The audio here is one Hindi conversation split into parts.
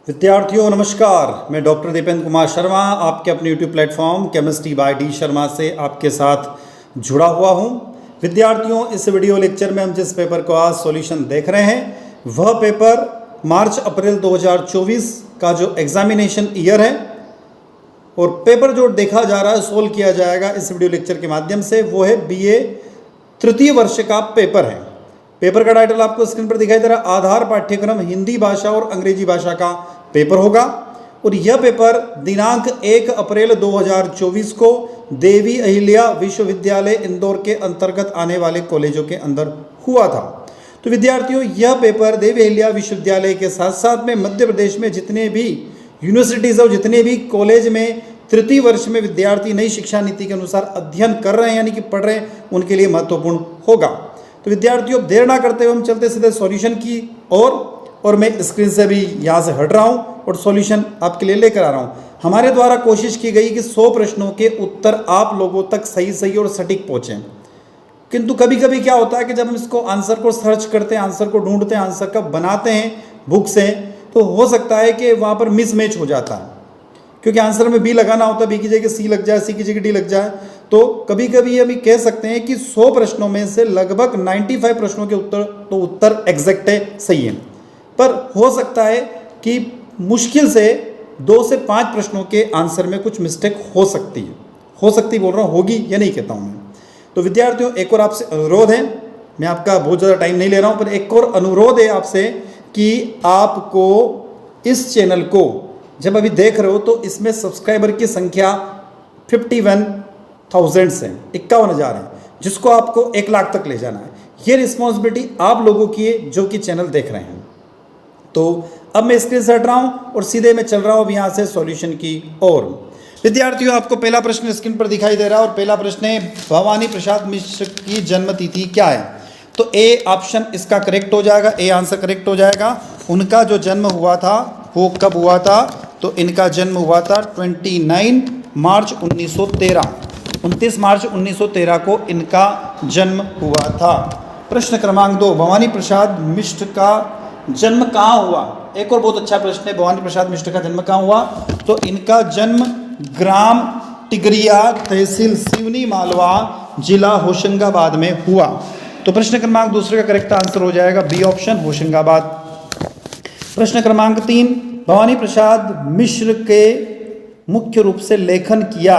विद्यार्थियों नमस्कार, मैं डॉक्टर दीपेंद्र कुमार शर्मा आपके अपने YouTube platform chemistry bye D Sharma से आपके साथ जुड़ा हुआ हूं। विद्यार्थियों, इस वीडियो लेक्चर में हम जिस पेपर को आज सॉल्यूशन देख रहे हैं वह पेपर मार्च अप्रैल 2024 का जो एग्जामिनेशन ईयर है और पेपर जो देखा जा रहा है सोल्व किया जाएगा इस वीडियो लेक्चर के माध्यम से, वो है बीए तृतीय वर्ष का पेपर है। पेपर का टाइटल आपको स्क्रीन पर दिखाई दे रहा है, आधार पाठ्यक्रम हिंदी भाषा और अंग्रेजी भाषा का पेपर होगा और यह पेपर दिनांक 1 अप्रैल 2024 को देवी अहिल्या विश्वविद्यालय इंदौर के अंतर्गत आने वाले कॉलेजों के अंदर हुआ था। तो विद्यार्थियों, यह पेपर देवी अहिल्या विश्वविद्यालय के साथ साथ में मध्य प्रदेश में जितने भी यूनिवर्सिटीज़ और जितने भी कॉलेज में तृतीय वर्ष में विद्यार्थी नई शिक्षा नीति के अनुसार अध्ययन कर रहे हैं यानी कि पढ़ रहे हैं, उनके लिए महत्वपूर्ण होगा। तो विद्यार्थियों, देर ना करते हुए हम चलते सीधे सॉल्यूशन की और मैं स्क्रीन से भी यहाँ से हट रहा हूँ और सॉल्यूशन आपके लिए लेकर आ रहा हूँ। हमारे द्वारा कोशिश की गई कि 100 प्रश्नों के उत्तर आप लोगों तक सही और सटीक पहुँचें, किंतु कभी कभी क्या होता है कि जब हम इसको आंसर को सर्च करते हैं, आंसर को ढूंढते हैं, आंसर का बनाते हैं बुक से, तो हो सकता है कि वहाँ पर मिसमैच हो जाता है, क्योंकि आंसर में बी लगाना होता है, बी की जगह सी लग जाए, सी की जगह डी लग जाए। तो कभी कभी हम कह सकते हैं कि 100 प्रश्नों में से लगभग 95 प्रश्नों के उत्तर एग्जैक्ट है, सही है, पर हो सकता है कि मुश्किल से 2 से 5 प्रश्नों के आंसर में कुछ मिस्टेक हो सकती बोल रहा हूँ, होगी या नहीं कहता हूँ मैं। तो विद्यार्थियों, एक और आपसे अनुरोध है, मैं आपका बहुत ज़्यादा टाइम नहीं ले रहा हूँ, पर एक और अनुरोध है आपसे कि आपको इस चैनल को जब अभी देख रहे हो तो इसमें सब्सक्राइबर की संख्या 51,000 से 51,000 है, जिसको आपको 1 लाख तक ले जाना है। ये रिस्पॉन्सिबिलिटी आप लोगों की है जो कि चैनल देख रहे हैं। तो अब मैं स्क्रीन से हट रहा हूँ और सीधे मैं चल रहा हूँ अब यहाँ से सॉल्यूशन की ओर। विद्यार्थियों, आपको पहला प्रश्न स्क्रीन पर दिखाई दे रहा है और पहला प्रश्न है, भवानी प्रसाद मिश्र की जन्म तिथि क्या है? तो ए ऑप्शन इसका करेक्ट हो जाएगा, ए आंसर करेक्ट हो जाएगा। उनका जो जन्म हुआ था वो कब हुआ था? तो इनका जन्म हुआ था 29 मार्च 1913, 29 मार्च 1913 को इनका जन्म हुआ था। प्रश्न क्रमांक 2, भवानी प्रसाद मिश्र का जन्म कहाँ हुआ? एक और बहुत अच्छा प्रश्न है, भवानी प्रसाद मिश्र का जन्म कहाँ हुआ? तो इनका जन्म ग्राम टिगरिया, तहसील सिवनी मालवा, जिला होशंगाबाद में हुआ। तो प्रश्न क्रमांक 2 का करेक्ट आंसर हो जाएगा बी ऑप्शन, होशंगाबाद। प्रश्न क्रमांक 3, भवानी प्रसाद मिश्र के मुख्य रूप से लेखन किया,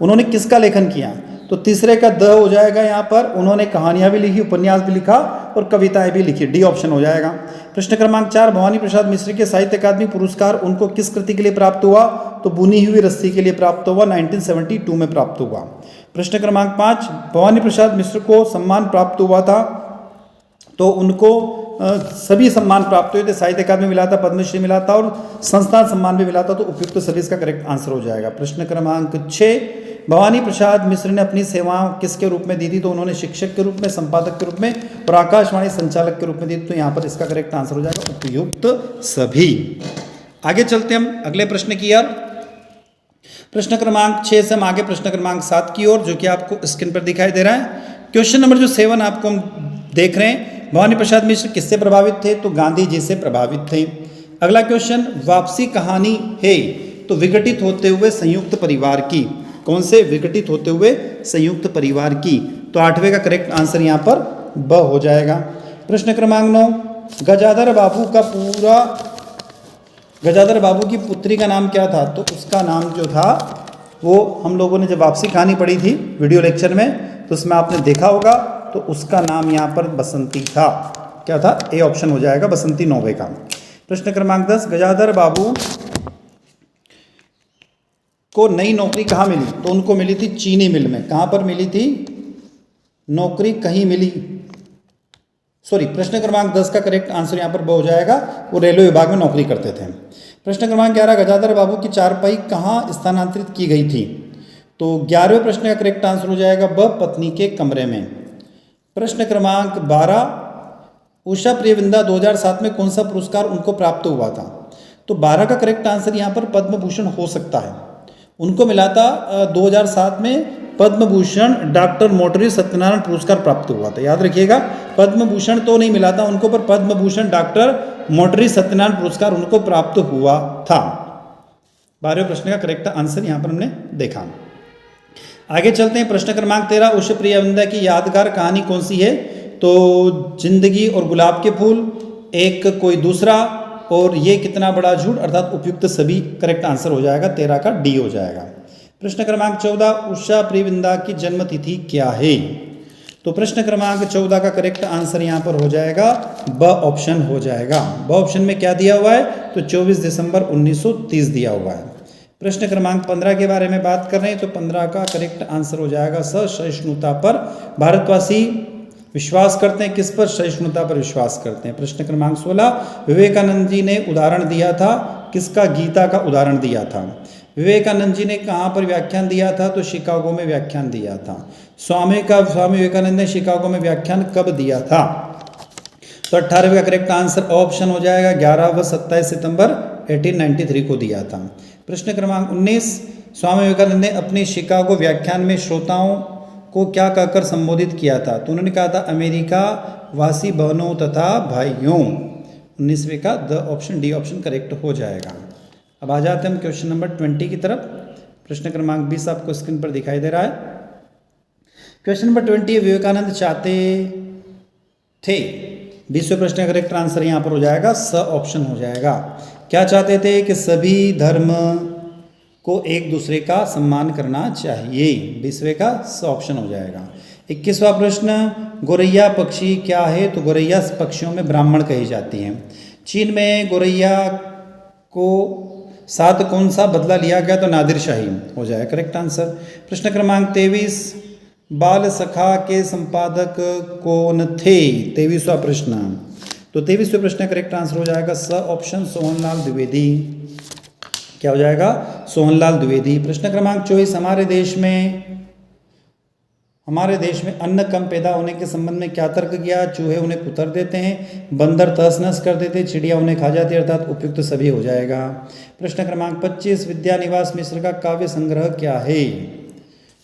उन्होंने किसका लेखन किया? तो तीसरे का द हो जाएगा यहाँ पर, उन्होंने कहानियाँ भी लिखी, उपन्यास भी लिखा और कविताएं भी लिखी, डी ऑप्शन हो जाएगा। प्रश्न क्रमांक 4, भवानी प्रसाद मिश्र के साहित्य अकादमी पुरस्कार उनको किस कृति के लिए प्राप्त हुआ? तो बुनी हुई रस्सी के लिए प्राप्त हुआ, 1972 में प्राप्त हुआ। प्रश्न क्रमांक 5, भवानी प्रसाद मिश्र को सम्मान प्राप्त हुआ था, तो उनको सभी सम्मान प्राप्त हुए थे, साहित्य अकादमी मिला था, पद्मश्री मिला था और संस्थान सम्मान भी मिला था, तो उपयुक्त सभी इसका करेक्ट आंसर हो जाएगा। प्रश्न क्रमांक 6, भवानी प्रसाद मिश्र ने अपनी सेवाएं किसके रूप में दी थी? तो उन्होंने शिक्षक के रूप में, संपादक के रूप में और आकाशवाणी संचालक के रूप में दी थी, तो यहाँ पर इसका करेक्ट आंसर हो जाएगा उपयुक्त सभी। आगे चलते हम अगले प्रश्न की ओर। प्रश्न क्रमांक 6 से हम आगे प्रश्न क्रमांक 7 की ओर, जो कि आपको स्क्रीन पर दिखाई दे रहा है। क्वेश्चन नंबर जो 7 आपको हम देख रहे हैं, भवानी प्रसाद मिश्र किससे प्रभावित थे? तो गांधी जी से प्रभावित थे। अगला क्वेश्चन, वापसी कहानी है, तो विघटित होते हुए संयुक्त परिवार की, कौन से? विघटित होते हुए संयुक्त परिवार की, तो 8वें का करेक्ट आंसर यहाँ पर ब हो जाएगा। प्रश्न क्रमांक 9, गजाधर बाबू की पुत्री का नाम क्या था? तो उसका नाम जो था वो हम लोगों ने जब वापसी कहानी पढ़ी थी वीडियो लेक्चर में, तो उसमें आपने देखा होगा, तो उसका नाम यहाँ पर बसंती था। क्या था? ए ऑप्शन हो जाएगा, बसंती 9वें का। प्रश्न क्रमांक 10, गजाधर बाबू को नई नौकरी कहाँ मिली? तो उनको मिली थी चीनी मिल में। कहाँ पर मिली थी नौकरी? कहीं मिली, सॉरी, प्रश्न क्रमांक 10 का करेक्ट आंसर यहाँ पर ब हो जाएगा, वो रेलवे विभाग में नौकरी करते थे। प्रश्न क्रमांक 11, गजाधर बाबू की चारपाई कहाँ स्थानांतरित की गई थी? तो 11वें प्रश्न का करेक्ट आंसर हो जाएगा ब, पत्नी के कमरे में। प्रश्न क्रमांक 12, उषा प्रियवृंदा 2007 में कौन सा पुरस्कार उनको प्राप्त हुआ था? तो 12 का करेक्ट आंसर यहाँ पर पद्म भूषण हो सकता है, उनको मिला था 2007 में पद्म भूषण डॉक्टर मोटरी सत्यनारायण पुरस्कार प्राप्त हुआ था। याद रखिएगा, पद्म भूषण तो नहीं मिला था उनको, पर पद्म भूषण डॉक्टर मोटरी सत्यनारायण पुरस्कार उनको प्राप्त हुआ था। 12वें प्रश्न का करेक्ट आंसर यहाँ पर हमने देखा। आगे चलते हैं, प्रश्न क्रमांक 13, उषा प्रियवंदा की यादगार कहानी कौन सी है? तो जिंदगी और गुलाब के फूल, एक कोई दूसरा, और ये कितना बड़ा झूठ, अर्थात उपयुक्त सभी करेक्ट आंसर हो जाएगा। 13 का डी हो जाएगा। प्रश्न क्रमांक 14, उषा प्रियवंदा की जन्म तिथि क्या है? तो प्रश्न क्रमांक 14 का करेक्ट आंसर यहाँ पर हो जाएगा ब ऑप्शन हो जाएगा। ब ऑप्शन में क्या दिया हुआ है? तो 24 दिसंबर 1930 दिया हुआ है। प्रश्न क्रमांक 15 के बारे में बात कर रहे हैं, तो 15 का करेक्ट आंसर हो जाएगा सहिष्णुता पर भारतवासी विश्वास करते हैं। किस पर? सहिष्णुता पर विश्वास करते हैं। प्रश्न क्रमांक 16, विवेकानंद जी ने उदाहरण दिया था किसका? गीता का उदाहरण दिया था। विवेकानंद जी ने कहाँ पर व्याख्यान दिया था? तो शिकागो में व्याख्यान दिया था। स्वामी विवेकानंद ने शिकागो में व्याख्यान कब दिया था? तो 18वें का करेक्ट आंसर ऑप्शन हो जाएगा 11 व 27 सितंबर 1893 को दिया था। प्रश्न क्रमांक 19, स्वामी विवेकानंद ने अपने शिकागो व्याख्यान में श्रोताओं को क्या कहकर संबोधित किया था? तो उन्होंने कहा था अमेरिका वासी बहनों तथा भाइयों। 19वें का the option D option correct हो जाएगा। अब आ जाते हैं हम क्वेश्चन नंबर 20 की तरफ। प्रश्न क्रमांक 20 आपको स्क्रीन पर दिखाई दे रहा है। क्वेश्चन नंबर 20, विवेकानंद चाहते थे। 20वें प्रश्न का करेक्ट आंसर यहाँ पर हो जाएगा स ऑप्शन हो जाएगा। क्या चाहते थे? कि सभी धर्म को एक दूसरे का सम्मान करना चाहिए। 20वें का स ऑप्शन हो जाएगा। 21वां प्रश्न, गोरैया पक्षी क्या है? तो गोरैया पक्षियों में ब्राह्मण कही जाती हैं। चीन में गोरैया को साथ कौन सा बदला लिया गया? तो नादिर शाही हो जाएगा करेक्ट आंसर। प्रश्न क्रमांक 23, बाल सखा के संपादक कौन थे? 23वां प्रश्न। तो 23वें प्रश्न करेक्ट आंसर हो जाएगा स ऑप्शन सोहनलाल द्विवेदी। क्या हो जाएगा? सोहनलाल द्विवेदी। प्रश्न क्रमांक 24, हमारे देश में अन्न कम पैदा होने के संबंध में क्या तर्क किया? चूहे उन्हें कुतर देते हैं, बंदर तहस नहस कर देते, चिड़िया उन्हें खा जाती है, अर्थात उपयुक्त सभी हो जाएगा। प्रश्न क्रमांक 25, विद्यानिवास मिश्र का काव्य संग्रह क्या है?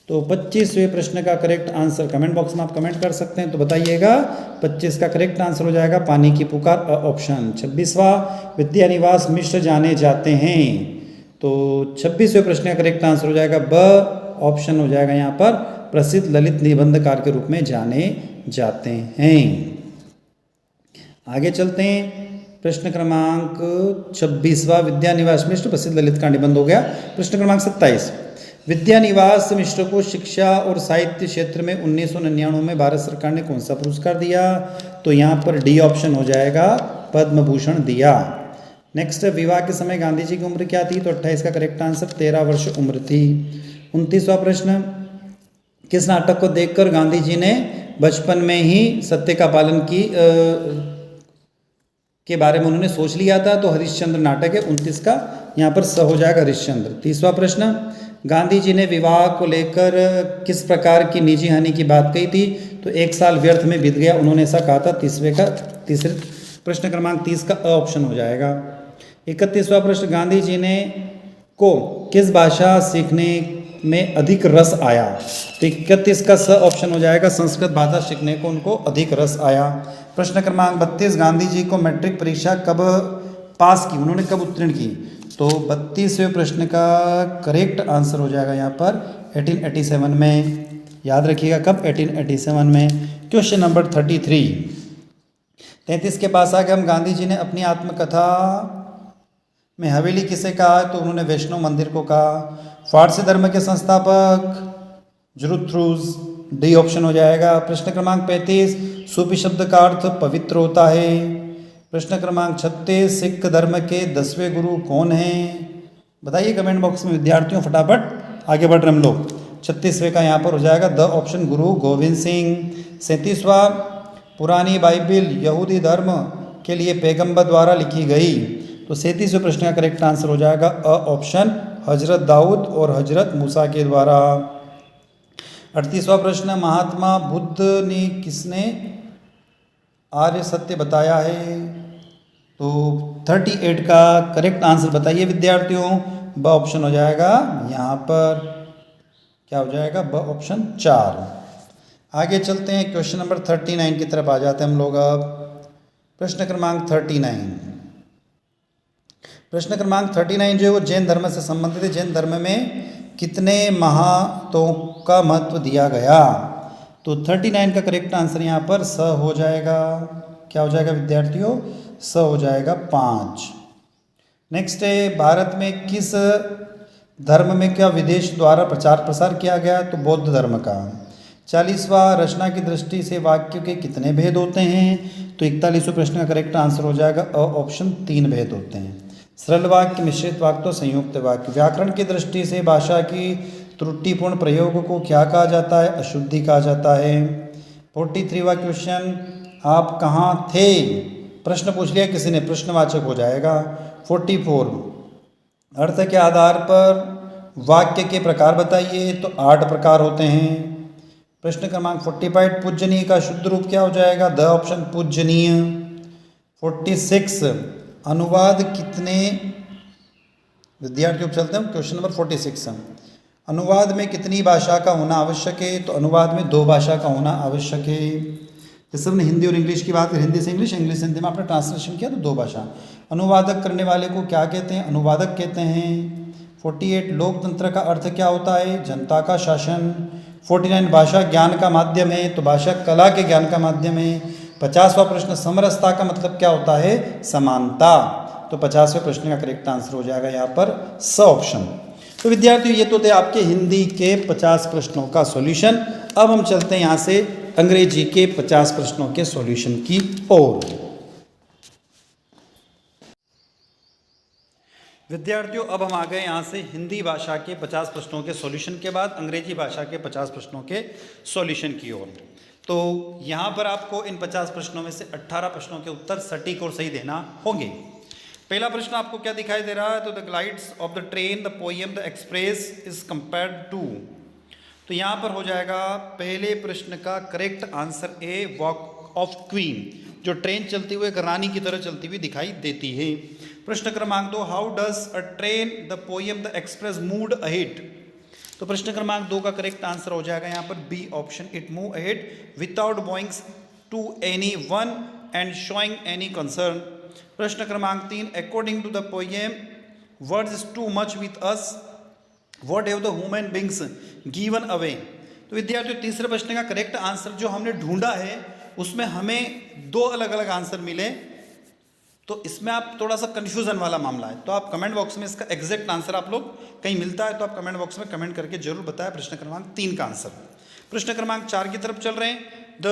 तो 25वें प्रश्न का करेक्ट आंसर कमेंट बॉक्स में आप कमेंट कर सकते हैं, तो बताइएगा। 25 का करेक्ट आंसर हो जाएगा पानी की पुकार ऑप्शन। 26वां, विद्यानिवास मिश्र जाने जाते हैं। तो 26वें प्रश्न का करेक्ट आंसर हो जाएगा ब ऑप्शन हो जाएगा यहाँ पर, प्रसिद्ध ललित निबंधकार के रूप में जाने जाते हैं। आगे चलते हैं। प्रश्न क्रमांक 26वां, विद्यानिवास मिश्र प्रसिद्ध ललित का निबंध हो गया। प्रश्न क्रमांक 27, विद्यानिवास मिश्र को शिक्षा और साहित्य क्षेत्र में 1999 में भारत सरकार ने कौन सा पुरस्कार दिया? तो यहाँ पर डी ऑप्शन हो जाएगा, पद्म भूषण दिया। नेक्स्ट, विवाह के समय गांधी जी की उम्र क्या थी? तो 28 का करेक्ट आंसर 13 वर्ष उम्र थी। 29वां प्रश्न, किस नाटक को देखकर गांधी जी ने बचपन में ही सत्य का पालन के बारे में उन्होंने सोच लिया था? तो हरिश्चंद्र नाटक है। 29 का यहाँ पर स हो जाएगा हरिश्चंद्र। 30वां प्रश्न, गांधी जी ने विवाह को लेकर किस प्रकार की निजी हानि की बात कही थी? तो 1 साल व्यर्थ में बीत गया, उन्होंने ऐसा कहा था। तीसरे प्रश्न क्रमांक 30 का अ ऑप्शन हो जाएगा। 31वां प्रश्न, गांधी जी ने को किस भाषा सीखने में अधिक रस आया? तो 31 का स ऑप्शन हो जाएगा, संस्कृत भाषा सीखने को उनको अधिक रस आया। प्रश्न क्रमांक 32, गांधी जी को मैट्रिक परीक्षा कब पास की? उन्होंने कब उत्तीर्ण की? तो 32वें प्रश्न का करेक्ट आंसर हो जाएगा यहाँ पर 1887 में। याद रखिएगा कब? 1887 में। क्वेश्चन नंबर 33, 33 के पास आ गए हम। गांधी जी ने अपनी आत्मकथा में हवेली किसे कहा? तो उन्होंने वैष्णव मंदिर को कहा। फारसी धर्म के संस्थापक ज़रूथ्रुज, डी ऑप्शन हो जाएगा। प्रश्न क्रमांक 35, सूफी शब्द का अर्थ पवित्र होता है। प्रश्न क्रमांक 36, सिख धर्म के 10वें गुरु कौन हैं? बताइए कमेंट बॉक्स में विद्यार्थियों, फटाफट आगे बढ़ रहे हम लोग। 36वें का यहाँ पर हो जाएगा द ऑप्शन, गुरु गोविंद सिंह। 37वां, पुरानी बाइबिल यहूदी धर्म के लिए पैगंबर द्वारा लिखी गई। तो 37वें प्रश्न का करेक्ट आंसर हो जाएगा अ ऑप्शन, हजरत दाऊद और हजरत मूसा के द्वारा। 38वां प्रश्न, महात्मा बुद्ध ने किसने आर्य सत्य बताया है? तो 38 का करेक्ट आंसर बताइए विद्यार्थियों। ब ऑप्शन हो जाएगा यहाँ पर क्या हो जाएगा? ब ऑप्शन 4। आगे चलते हैं, क्वेश्चन नंबर 39 की तरफ आ जाते हैं हम लोग अब। प्रश्न क्रमांक 39। प्रश्न क्रमांक 39 जो है वो जैन धर्म से संबंधित है। जैन धर्म में कितने महातों का महत्व दिया गया? तो 39 का करेक्ट आंसर यहाँ पर स हो जाएगा। क्या हो जाएगा विद्यार्थियों? स हो जाएगा 5। नेक्स्ट है, भारत में किस धर्म में क्या विदेश द्वारा प्रचार प्रसार किया गया? तो बौद्ध धर्म का। 40वां, रचना की दृष्टि से वाक्य के कितने भेद होते हैं? तो 41वें प्रश्न का करेक्ट आंसर हो जाएगा ऑप्शन 3 भेद होते हैं। सरल वाक्य, मिश्रित वाक्य तो संयुक्त वाक्य। व्याकरण की दृष्टि से भाषा की त्रुटिपूर्ण प्रयोग को क्या कहा जाता है? अशुद्धि कहा जाता है। 43वां क्वेश्चन, आप कहाँ थे? प्रश्न पूछ लिया किसी ने, प्रश्नवाचक हो जाएगा। 44, अर्थ के आधार पर वाक्य के प्रकार बताइए। तो 8 प्रकार होते हैं। प्रश्न क्रमांक 45, पूजनीय का शुद्ध रूप क्या हो जाएगा? द ऑप्शन पूजनीय। 46, अनुवाद कितने, विद्यार्थियों चलते हैं क्वेश्चन नंबर 46। अनुवाद में कितनी भाषा का होना आवश्यक है? तो अनुवाद में 2 भाषा का होना आवश्यक है। जैसे हमने हिंदी और इंग्लिश की बात करी, हिंदी से इंग्लिश, इंग्लिश से हिंदी में आपने ट्रांसलेशन किया तो 2 भाषा। अनुवादक करने वाले को क्या कहते हैं? अनुवादक कहते हैं। 48, लोकतंत्र का अर्थ क्या होता है? जनता का शासन। 49, भाषा ज्ञान का माध्यम है। तो भाषा कला के ज्ञान का माध्यम है। 50वां प्रश्न, समरसता का मतलब क्या होता है? समानता। तो 50वें प्रश्न का करेक्ट आंसर हो जाएगा यहाँ पर स ऑप्शन। तो विद्यार्थियों ये तो थे आपके हिंदी के 50 प्रश्नों का सॉल्यूशन। अब हम चलते हैं यहाँ से अंग्रेजी के 50 प्रश्नों के सॉल्यूशन की ओर। विद्यार्थियों अब हम आ गए यहाँ से हिंदी भाषा के 50 प्रश्नों के सॉल्यूशन के बाद अंग्रेजी भाषा के 50 प्रश्नों के सॉल्यूशन की ओर। तो यहाँ पर आपको इन 50 प्रश्नों में से 18 प्रश्नों के उत्तर सटीक और सही देना होंगे। पहला प्रश्न आपको क्या दिखाई दे रहा है? तो the glides of the train, the poem, the express is compared to. तो यहाँ पर हो जाएगा पहले प्रश्न का correct answer A, walk of queen. जो ट्रेन चलती हुई एक रानी की तरह चलती हुई दिखाई देती है। प्रश्न क्रमांक 2, how does a train, the poem, the express move ahead. तो प्रश्न क्रमांक 2 का करेक्ट आंसर हो जाएगा यहाँ पर B option, it move ahead without going to any one and showing any concern. प्रश्न क्रमांक 3, according to the poem words is too much with us, what have the human beings given away. तो विद्यार्थियों तीसरे प्रश्न का करेक्ट आंसर जो हमने ढूंढा है उसमें हमें 2 अलग अलग आंसर मिले। तो इसमें आप थोड़ा सा कंफ्यूजन वाला मामला है, तो आप कमेंट बॉक्स में इसका एग्जैक्ट आंसर आप लोग कहीं मिलता है तो आप कमेंट बॉक्स में कमेंट करके जरूर बताएं प्रश्न क्रमांक 3 का आंसर। प्रश्न क्रमांक 4 की तरफ चल रहे हैं। The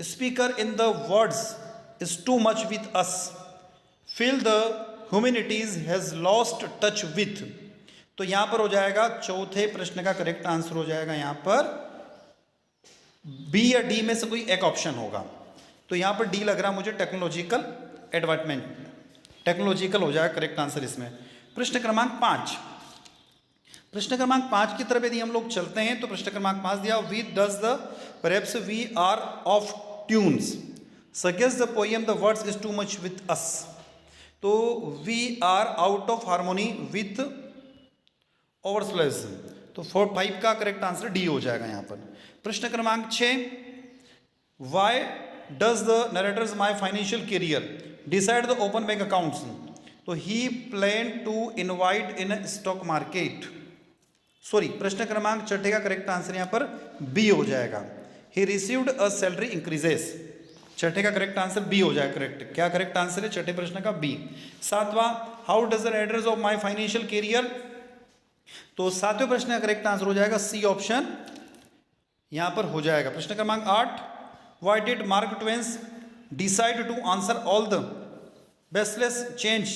speaker in the words is too much with us, feel the humanities has lost touch with. तो यहां पर हो जाएगा चौथे प्रश्न का करेक्ट आंसर हो जाएगा यहां पर बी या डी में से कोई एक ऑप्शन होगा। तो यहां पर डी लग रहा है मुझे, टेक्नोलॉजिकल एडवांसमेंट, टेक्नोलॉजिकल हो जाएगा करेक्ट आंसर इसमें। प्रश्न क्रमांक 5, प्रश्न क्रमांक 5 की तरफ यदि हम लोग चलते हैं तो प्रश्न क्रमांक 5 दिया, we does the perhaps we are of tunes, suggest the poem the words is too much with us. तो we are out of harmony with ourselves. तो 4-5 का करेक्ट आंसर डी हो जाएगा यहां पर। प्रश्न क्रमांक 6, why does the narrator's my financial career decide the open bank accounts. तो he plan to invite in stock market. Sorry, प्रश्न क्रमांक 6 का करेक्ट आंसर यहां पर बी हो जाएगा, he received a salary increases. 6 का करेक्ट आंसर बी हो जाएगा। करेक्ट, क्या करेक्ट आंसर है 6 प्रश्न का? बी। 7वां, how does the narrators of my financial career. तो 7वें प्रश्न का करेक्ट आंसर हो जाएगा सी ऑप्शन यहां पर हो जाएगा। प्रश्न क्रमांक 8, why did Mark Twain decide to answer all the baseless change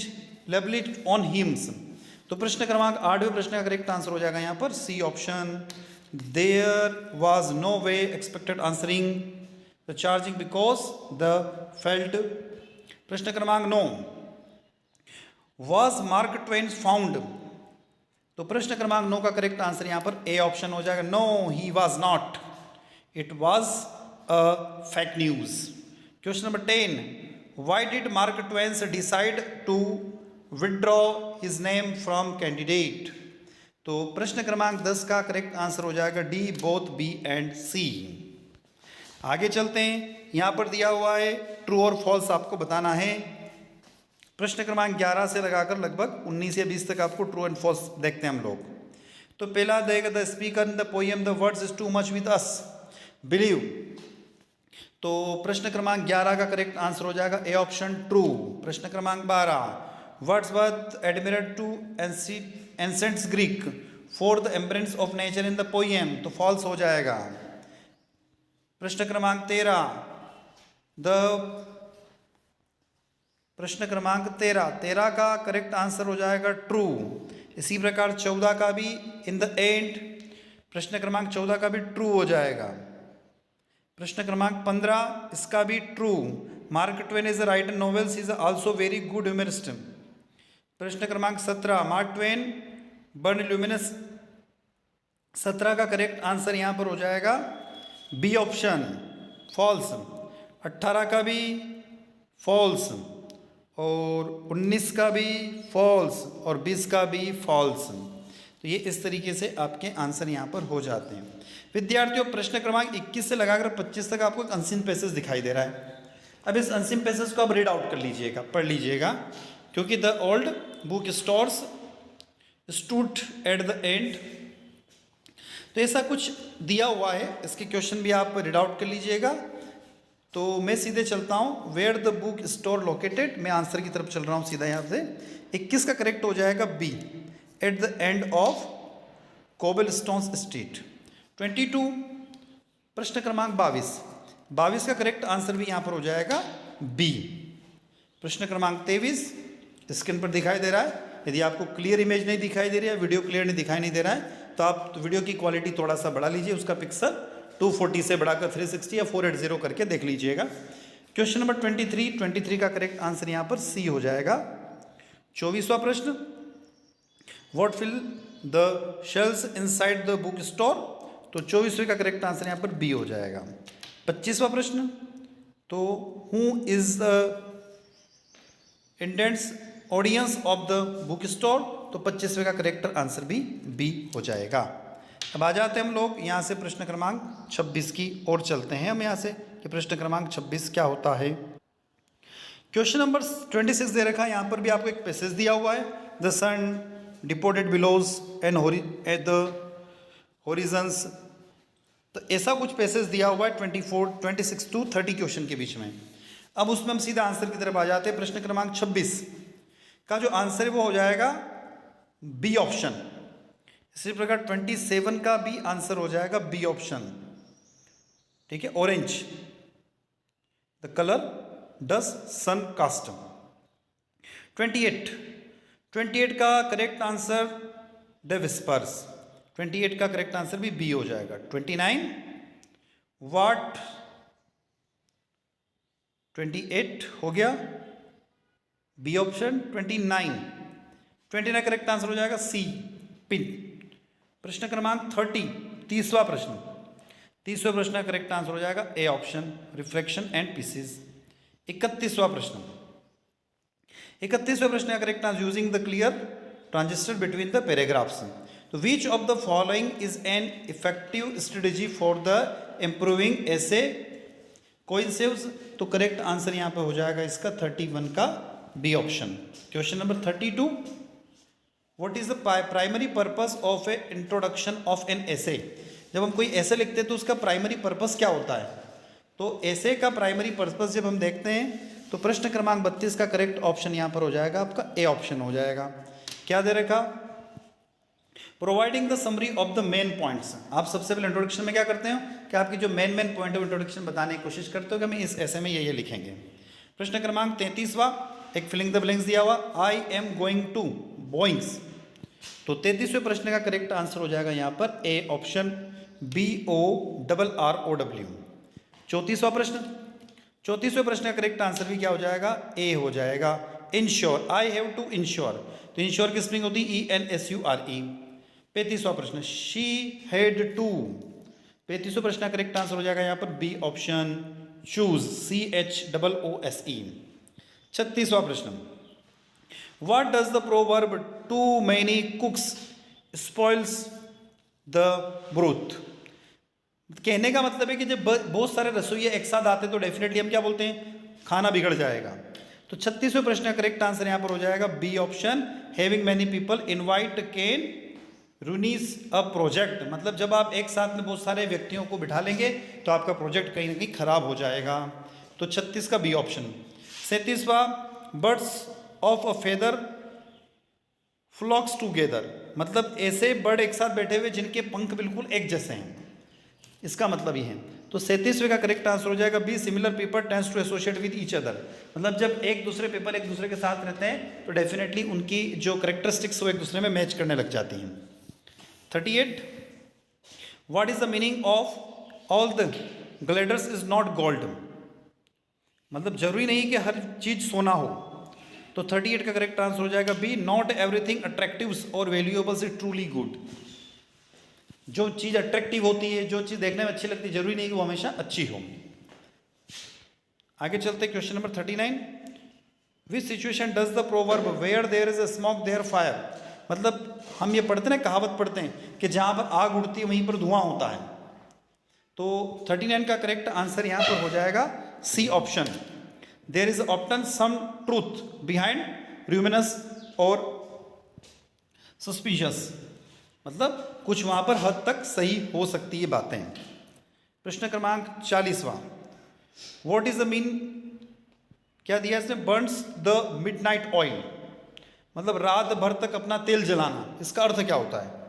labelled on hims. तो प्रश्न क्रमांक 8वें प्रश्न का करेक्ट आंसर हो जाएगा यहां पर C option, there was no way expected answering the charging because the felt. प्रश्न क्रमांक 9, वाज मार्क ट्वेन फाउंड। तो प्रश्न क्रमांक 9 का करेक्ट आंसर यहां पर ए ऑप्शन हो जाएगा, no he was not, it was a fake news. Question number 10, why did Mark Twain decide to withdraw his name from candidate. तो प्रश्न क्रमांक 10 का करेक्ट आंसर हो जाएगा D, both B and C. आगे चलते हैं, यहाँ पर दिया हुआ है ट्रू और फॉल्स आपको बताना है। प्रश्न क्रमांक 11 से लगाकर लगभग 19 या 20 तक आपको ट्रू एंड फॉल्स देखते हैं हम लोग। तो पहला देगा the speaker in the poem the words is too much with us believe. तो प्रश्न क्रमांक 11 का करेक्ट आंसर हो जाएगा ए ऑप्शन ट्रू। प्रश्न क्रमांक 12 Wordsworth admired to ancients Greek for the embrace of nature in the poem, तो फॉल्स हो जाएगा। प्रश्न क्रमांक 13 का करेक्ट आंसर हो जाएगा ट्रू। इसी प्रकार 14 का भी इन द एंड, प्रश्न क्रमांक 14 का भी ट्रू हो जाएगा। प्रश्न क्रमांक 15 इसका भी true. Mark Twain is a writer novels, is also very good humourist. प्रश्न क्रमांक 17 मार्क ट्वेन बर्न ल्यूमिनस। 17 का करेक्ट आंसर यहाँ पर हो जाएगा बी ऑप्शन, फॉल्स। 18 का भी फॉल्स और 19 का भी फॉल्स और 20 का भी फॉल्स। तो ये इस तरीके से आपके आंसर यहाँ पर हो जाते हैं। विद्यार्थियों प्रश्न क्रमांक 21 से लगाकर 25 तक आपको एक अनसीन पैसेज दिखाई दे रहा है। अब इस अनसीन पैसेज को आप रीड आउट कर लीजिएगा, पढ़ लीजिएगा, क्योंकि the old book stores stood at the and. तो ऐसा कुछ दिया हुआ है, इसके क्वेश्चन भी आप रीड आउट कर लीजिएगा। तो मैं सीधे चलता हूँ, where the book store located, मैं आंसर की तरफ चल रहा हूँ सीधा यहाँ से। 21 का करेक्ट हो जाएगा B, at the end of cobble stones street. 22 प्रश्न क्रमांक 22 का करेक्ट आंसर भी यहाँ पर हो जाएगा बी। प्रश्न क्रमांक 23 स्क्रीन पर दिखाई दे रहा है। यदि आपको क्लियर इमेज नहीं दिखाई दे रही है, वीडियो क्लियर नहीं दिखाई नहीं दे रहा है, तो आप वीडियो की क्वालिटी थोड़ा सा बढ़ा लीजिए, उसका पिक्सल 240 से बढ़ाकर 360 या 480 करके देख लीजिएगा। क्वेश्चन नंबर 23 का करेक्ट आंसर यहाँ पर सी हो जाएगा। 24वां प्रश्न what fill the shells inside the book store, तो 24वें का करेक्ट आंसर यहाँ पर बी हो जाएगा। 25वां प्रश्न तो who is the intends audience of the book store, तो 25वें का करेक्ट आंसर भी बी हो जाएगा। अब आ जाते हैं हम लोग यहाँ से प्रश्न क्रमांक 26 की ओर चलते हैं हम यहाँ से कि प्रश्न क्रमांक 26 क्या होता है। क्वेश्चन नंबर 26 दे रखा है, यहाँ पर भी आपको एक पैसेज दिया हुआ है। The sun departed below and at the horizons, तो ऐसा कुछ पैसेज दिया हुआ है 26 to 30 क्वेश्चन के बीच में। अब उसमें हम सीधा आंसर की तरफ आ जाते हैं। प्रश्न क्रमांक 26 का जो आंसर है वो हो जाएगा बी ऑप्शन। इसी प्रकार 27 का भी आंसर हो जाएगा बी ऑप्शन, ठीक है, orange, the colour does sun cast. 28 का करेक्ट आंसर द विस्पर्स, 28 का करेक्ट आंसर भी बी हो जाएगा। 29 वाट, 28 हो गया बी ऑप्शन। 29 करेक्ट आंसर हो जाएगा सी, पिन। प्रश्न क्रमांक 30वां प्रश्न, 30वें प्रश्न का करेक्ट आंसर हो जाएगा A option, reflection and pieces. 31वां प्रश्न, 31वें प्रश्न का correct answer using the clear transistor between the paragraphs. तो which of the following is an effective strategy for the improving essay cohesives, तो करेक्ट आंसर यहाँ पे हो जाएगा इसका 31 का B option. Question number 32 what is the primary purpose of a introduction of an essay. जब हम कोई ऐसे लिखते हैं तो उसका प्राइमरी पर्पस क्या होता है, तो ऐसे का प्राइमरी पर्पस जब हम देखते हैं तो प्रश्न क्रमांक 32 का करेक्ट ऑप्शन यहाँ पर हो जाएगा आपका ए ऑप्शन हो जाएगा। क्या दे रखा, providing the summary of the main points. आप सबसे पहले इंट्रोडक्शन में क्या करते हो कि आपकी जो मेन पॉइंट ऑफ इंट्रोडक्शन बताने की कोशिश करते हो कि हमें इस ऐसे में ये लिखेंगे। प्रश्न क्रमांक 33वां एक फिलिंग द ब्लैंक्स दिया हुआ, I am going to boings, तो 33वें प्रश्न का करेक्ट आंसर हो जाएगा यहाँ पर ए ऑप्शन, BORROW। 34वां प्रश्न, 34वें प्रश्न का करेक्ट आंसर भी क्या हो जाएगा, ए हो जाएगा। Ensure, I have to ensure, तो इंश्योर की स्पेलिंग होती है ENSURE। 35वां प्रश्न, शी हैड टू, 35वें प्रश्न का करेक्ट आंसर हो जाएगा यहाँ पर बी ऑप्शन, चूज, CHOOSE। 36वां प्रश्न, what does the proverb too many cooks spoils the broth. कहने का मतलब है कि जब बहुत सारे रसोइये एक साथ आते तो डेफिनेटली हम क्या बोलते हैं, खाना बिगड़ जाएगा। तो 36वें प्रश्न का करेक्ट आंसर यहां पर हो जाएगा B option, having many people invite can ruins a project. मतलब जब आप एक साथ में बहुत सारे व्यक्तियों को बिठा लेंगे तो आपका प्रोजेक्ट कहीं ना कहीं खराब हो जाएगा। तो 36 का बी ऑप्शन। 37वां, birds of a feather flocks together. मतलब ऐसे बर्ड एक साथ बैठे हुए जिनके पंख बिल्कुल एक जैसे हैं, इसका मतलब ये है। तो 37वें का करेक्ट आंसर हो जाएगा B, similar people tends to associate with each other. मतलब जब एक दूसरे पीपल एक दूसरे के साथ रहते हैं तो डेफिनेटली उनकी जो करेक्टरिस्टिक्स वो एक दूसरे में मैच करने लग जाती हैं। 38, what is the meaning of all the glitters is not gold. मतलब जरूरी नहीं कि हर चीज सोना हो। तो 38 का करेक्ट आंसर हो जाएगा बी, नॉट एवरीथिंग अट्रैक्टिव्स और वैल्यूएबल्स इज ट्रूली गुड। जो चीज अट्रैक्टिव होती है, जो चीज देखने में अच्छी लगती है, जरूरी नहीं कि वो हमेशा अच्छी हो। आगे चलते question number 39, which situation does the proverb where there is a smoke there fire. मतलब हम ये पढ़ते हैं, कहावत पढ़ते हैं कि जहां पर आग उड़ती है वहीं पर धुआं होता है। तो 39 का करेक्ट आंसर यहां पर हो जाएगा C option, there is often some truth behind rumours और सस्पिशियस। मतलब कुछ वहां पर हद तक सही हो सकती है बातें। प्रश्न क्रमांक 40वां, व्हाट इज द मीन, क्या दिया इसने, बर्न्स द मिडनाइट ऑयल। मतलब रात भर तक अपना तेल जलाना, इसका अर्थ क्या होता है।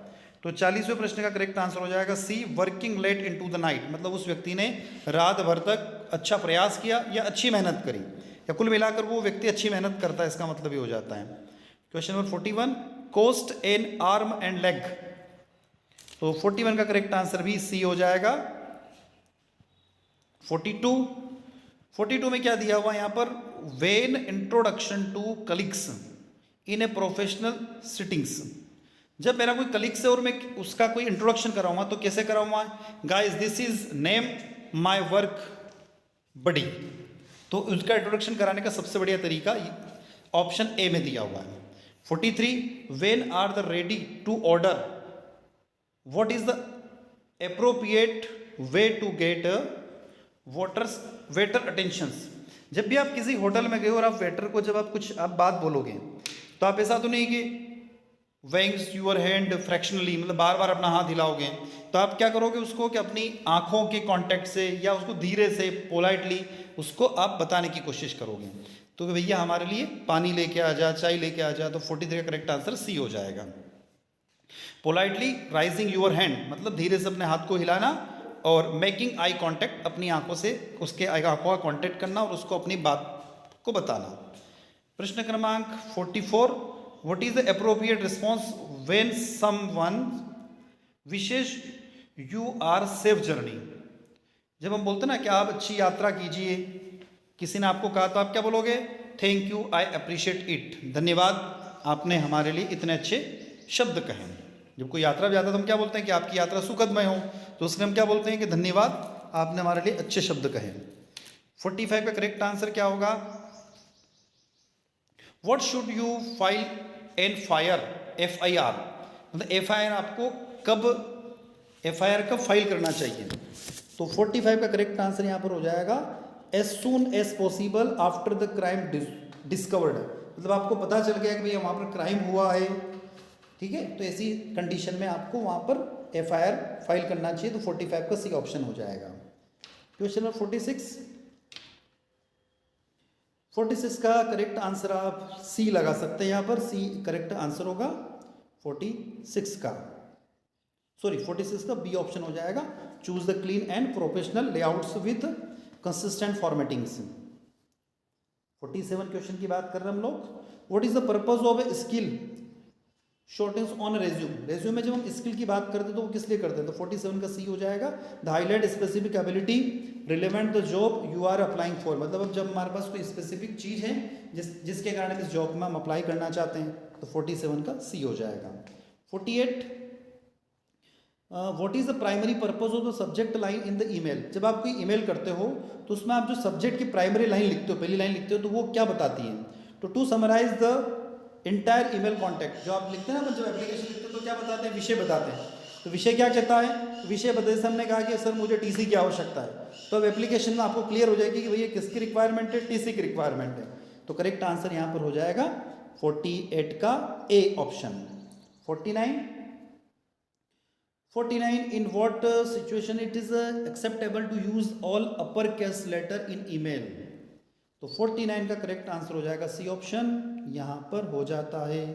तो 40वें प्रश्न का करेक्ट आंसर हो जाएगा C, working late into the night. मतलब उस व्यक्ति ने रात भर तक अच्छा प्रयास किया या अच्छी मेहनत करी, या कुल मिलाकर वो व्यक्ति अच्छी मेहनत करता है, इसका मतलब ये हो जाता है। Question number 41, cost an arm and leg. तो 41 का करेक्ट आंसर भी सी हो जाएगा। 42 में क्या दिया हुआ यहां पर, when introduction to colleagues in a professional settings. जब मेरा कोई कलीग से और मैं उसका कोई इंट्रोडक्शन कराऊंगा तो कैसे कराऊंगा, guys this is name my work buddy. तो उसका इंट्रोडक्शन कराने का सबसे बढ़िया तरीका ऑप्शन ए में दिया हुआ है। 43, when are the ready to order, what is the appropriate way to get waiter attentions. जब भी आप किसी होटल में गए और आप वेटर को जब आप बात बोलोगे तो आप ऐसा तो नहीं कि वेंग्स यूर हैंड फ्रैक्शनली, मतलब बार बार अपना हाथ हिलाओगे। तो आप क्या करोगे उसको कि अपनी आंखों के कांटेक्ट से या उसको धीरे से पोलाइटली उसको आप बताने की कोशिश करोगे। तो भैया हमारे लिए पानी लेके आ जा, चाय लेके आ जा। तो 43 का करेक्ट आंसर सी हो जाएगा। पोलाइटली राइजिंग यूर हैंड, मतलब धीरे से अपने हाथ को हिलाना, और मेकिंग आई कांटेक्ट, अपनी आंखों से उसके आंखों का कांटेक्ट करना और उसको अपनी बात को बताना। प्रश्न क्रमांक 44, what is the appropriate response when someone wishes you are safe journey. जब हम बोलते ना कि आप अच्छी यात्रा कीजिए, किसी ने आपको कहा तो आप क्या बोलोगे, thank you, I appreciate it, धन्यवाद, आपने हमारे लिए इतने अच्छे शब्द कहे। जब कोई यात्रा पे जाता है तो हम क्या बोलते हैं कि आपकी यात्रा सुखदमय हो, तो उसमें हम क्या बोलते हैं कि धन्यवाद, आपने हमारे लिए अच्छे शब्द कहे। 45 का करेक्ट आंसर क्या होगा, what should you file an fire, FIR। मतलब FIR आपको कब, FIR कब फाइल करना चाहिए। तो 45 का करेक्ट आंसर यहां पर हो जाएगा as soon as possible after the crime discovered. मतलब आपको पता चल गया कि भैया वहां पर क्राइम हुआ है, ठीक है, तो ऐसी कंडीशन में आपको वहां पर FIR फाइल करना चाहिए। तो 45 का सी ऑप्शन हो जाएगा। क्वेश्चन नंबर 46 का करेक्ट आंसर आप सी लगा सकते हैं, यहां पर सी करेक्ट आंसर होगा 46 का, सॉरी 46 का बी ऑप्शन हो जाएगा, choose the clean and professional layouts with consistent formattings. 47 question की बात कर रहे हैं हम लोग, what is the purpose of a skill shortens on resume. Resume में जब हम स्किल की बात करते हैं तो वो किस लिए करते हैं, तो 47 का सी हो जाएगा, the highlight specific ability relevant the job you are applying for. मतलब अब जब हमारे पास कोई स्पेसिफिक चीज़ है जिसके कारण इस जॉब में हम अप्लाई करना चाहते हैं, तो 47 का सी हो जाएगा। 48, what is the primary purpose of the subject line in the email. जब आप कोई ईमेल करते हो तो उसमें आप जो सब्जेक्ट की प्राइमरी लाइन लिखते हो, पहली लाइन लिखते हो, तो वो क्या बताती है, तो to summarise the entire email contact जो आप लिखते हैं ना, जब एप्लीकेशन लिखते हैं तो क्या बताते हैं, विषय बताते हैं। तो विषय क्या कहता है, विषय बताते से हमने कहा कि सर मुझे टीसी की आवश्यकता है, तो अब एप्लीकेशन में आपको क्लियर हो जाएगी कि भैया किसकी रिक्वायरमेंट है, टीसी की रिक्वायरमेंट है। तो करेक्ट आंसर यहाँ पर हो जाएगा 48 का A option. 49 in what situation it is acceptable to use all uppercase letter in email। तो 49 का करेक्ट आंसर हो जाएगा सी ऑप्शन, यहाँ पर हो जाता है।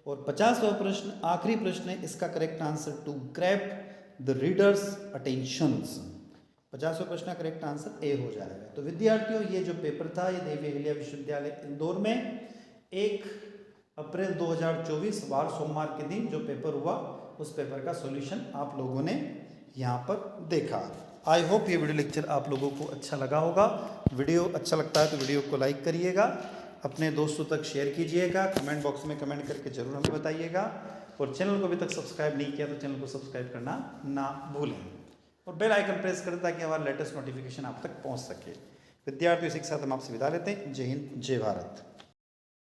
और 50वां प्रश्न आखिरी प्रश्न है, इसका correct answer to grab the readers attentions. 50वां प्रश्न का करेक्ट आंसर ए हो जाएगा। तो विद्यार्थियों ये जो पेपर था ये देवी अहिल्या विश्वविद्यालय इंदौर में 1 अप्रैल 2024 वार सोमवार के दिन जो पेपर हुआ, उस पेपर का सॉल्यूशन आप लोगों ने यहाँ पर देखा। आई होप ये वीडियो लेक्चर आप लोगों को अच्छा लगा होगा। वीडियो अच्छा लगता है तो वीडियो को लाइक करिएगा, अपने दोस्तों तक शेयर कीजिएगा, कमेंट बॉक्स में कमेंट करके जरूर हमें बताइएगा। और चैनल को अभी तक सब्सक्राइब नहीं किया तो चैनल को सब्सक्राइब करना ना भूलें और बेल आइकन प्रेस करें ताकि हमारा लेटेस्ट नोटिफिकेशन आप तक पहुँच सके। विद्यार्थियों इसी के साथ हम आपसे विदा लेते हैं। जय हिंद, जय भारत।